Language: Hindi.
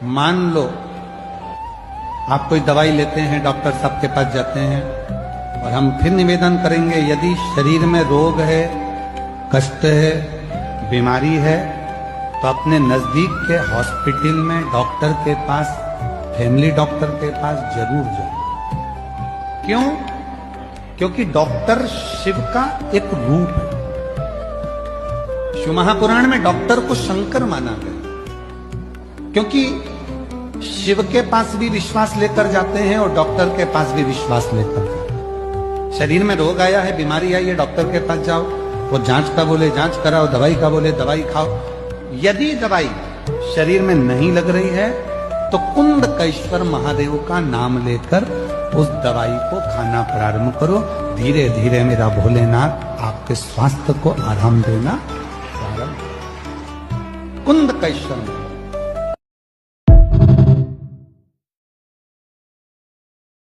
मान लो आप कोई दवाई लेते हैं, डॉक्टर साहब के पास जाते हैं, और हम फिर निवेदन करेंगे यदि शरीर में रोग है, कष्ट है, बीमारी है, तो अपने नजदीक के हॉस्पिटल में डॉक्टर के पास, फैमिली डॉक्टर के पास जरूर जाओ। क्यों? क्योंकि डॉक्टर शिव का एक रूप है। शिव महापुराण में डॉक्टर को शंकर माना गया, क्योंकि शिव के पास भी विश्वास लेकर जाते हैं और डॉक्टर के पास भी विश्वास लेकर जाते हैं। शरीर में रोग आया है, बीमारी आई है, डॉक्टर के पास जाओ, वो जांच का बोले जांच कराओ, दवाई का बोले दवाई खाओ। यदि दवाई शरीर में नहीं लग रही है तो कुंडकेश्वर महादेव का नाम लेकर उस दवाई को खाना प्रारंभ करो। धीरे धीरे मेरा भोलेनाथ आपके स्वास्थ्य को आराम देना प्रारंभ। कुंडकेश्वर